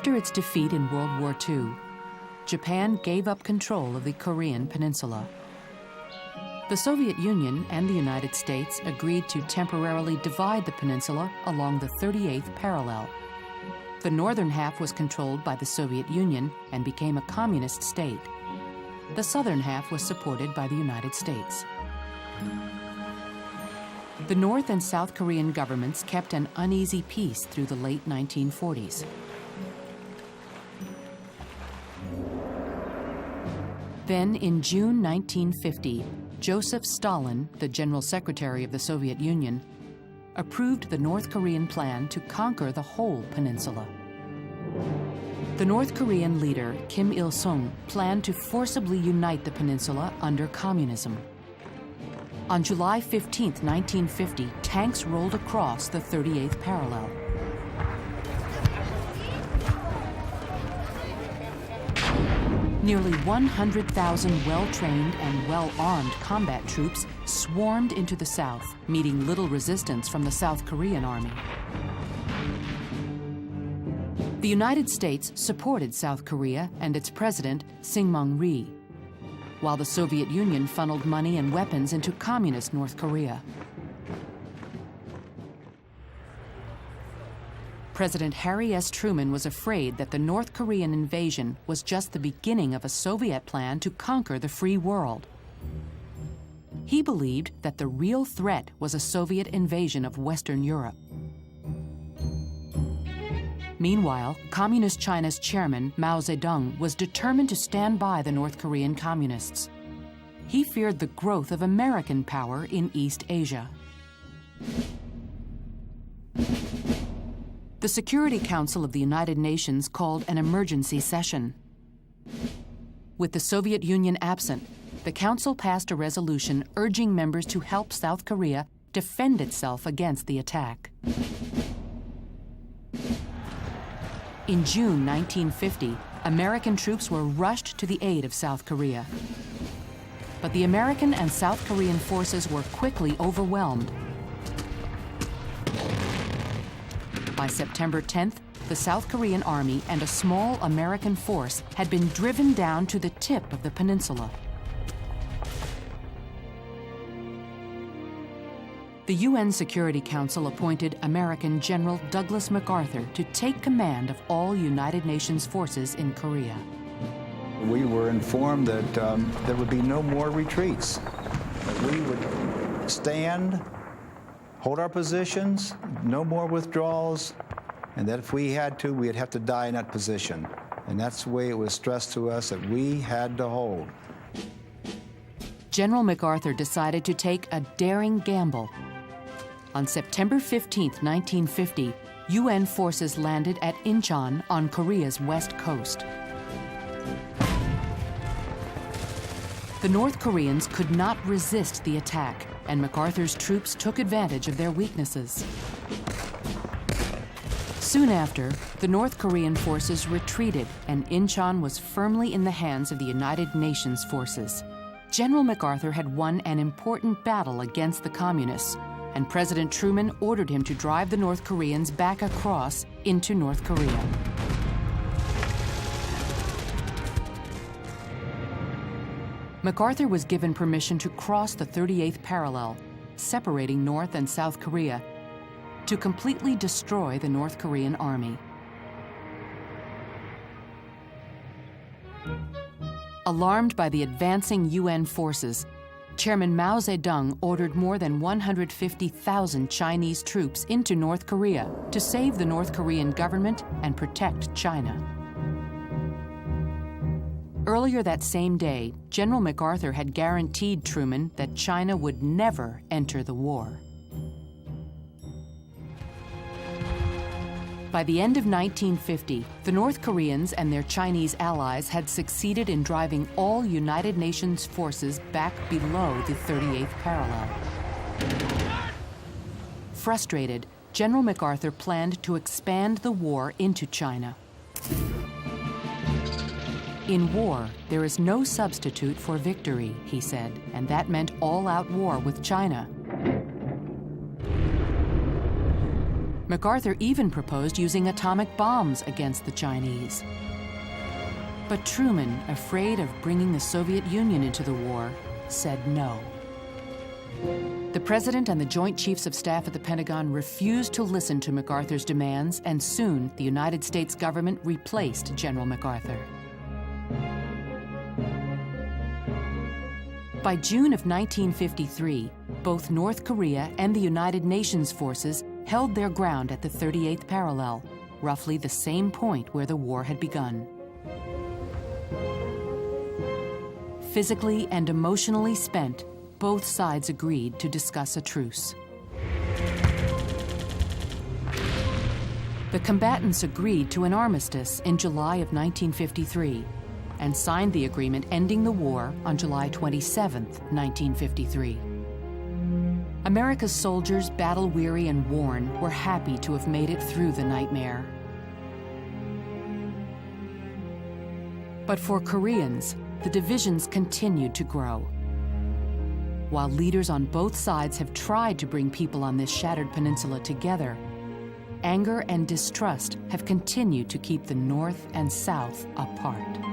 After its defeat in World War II, Japan gave up control of the Korean peninsula. The Soviet Union and the United States agreed to temporarily divide the peninsula along the 38th parallel. The northern half was controlled by the Soviet Union and became a communist state. The southern half was supported by the United States. The North and South Korean governments kept an uneasy peace through the late 1940s. Then, in June 1950, Joseph Stalin, the General Secretary of the Soviet Union, approved the North Korean plan to conquer the whole peninsula. The North Korean leader, Kim Il-sung, planned to forcibly unite the peninsula under communism. On July 15, 1950, tanks rolled across the 38th parallel. Nearly 100,000 well-trained and well-armed combat troops swarmed into the south, meeting little resistance from the South Korean army. The United States supported South Korea and its president, Syngman Rhee, while the Soviet Union funneled money and weapons into communist North Korea. President Harry S. Truman was afraid that the North Korean invasion was just the beginning of a Soviet plan to conquer the free world. He believed that the real threat was a Soviet invasion of Western Europe. Meanwhile, Communist China's chairman, Mao Zedong, was determined to stand by the North Korean communists. He feared the growth of American power in East Asia. The Security Council of the United Nations called an emergency session. With the Soviet Union absent, the Council passed a resolution urging members to help South Korea defend itself against the attack. In June 1950, American troops were rushed to the aid of South Korea. But the American and South Korean forces were quickly overwhelmed. By September 10th, the South Korean army and a small American force had been driven down to the tip of the peninsula. The UN Security Council appointed American General Douglas MacArthur to take command of all United Nations forces in Korea. We were informed that there would be no more retreats, that we would stand, hold our positions, no more withdrawals, and that if we had to, we'd have to die in that position. And that's the way it was stressed to us, that we had to hold. General MacArthur decided to take a daring gamble. On September 15, 1950, UN forces landed at Incheon on Korea's west coast. The North Koreans could not resist the attack, and MacArthur's troops took advantage of their weaknesses. Soon after, the North Korean forces retreated, and Incheon was firmly in the hands of the United Nations forces. General MacArthur had won an important battle against the communists, and President Truman ordered him to drive the North Koreans back across into North Korea. MacArthur was given permission to cross the 38th parallel, separating North and South Korea, to completely destroy the North Korean army. Alarmed by the advancing UN forces, Chairman Mao Zedong ordered more than 150,000 Chinese troops into North Korea to save the North Korean government and protect China. Earlier that same day, General MacArthur had guaranteed Truman that China would never enter the war. By the end of 1950, the North Koreans and their Chinese allies had succeeded in driving all United Nations forces back below the 38th parallel. Frustrated, General MacArthur planned to expand the war into China. In war, there is no substitute for victory, he said, and that meant all-out war with China. MacArthur even proposed using atomic bombs against the Chinese. But Truman, afraid of bringing the Soviet Union into the war, said no. The President and the Joint Chiefs of Staff at the Pentagon refused to listen to MacArthur's demands, and soon the United States government replaced General MacArthur. By June of 1953, both North Korea and the United Nations forces held their ground at the 38th parallel, roughly the same point where the war had begun. Physically and emotionally spent, both sides agreed to discuss a truce. The combatants agreed to an armistice in July of 1953 and signed the agreement ending the war on July 27, 1953. America's soldiers, battle-weary and worn, were happy to have made it through the nightmare. But for Koreans, the divisions continued to grow. While leaders on both sides have tried to bring people on this shattered peninsula together, anger and distrust have continued to keep the North and South apart.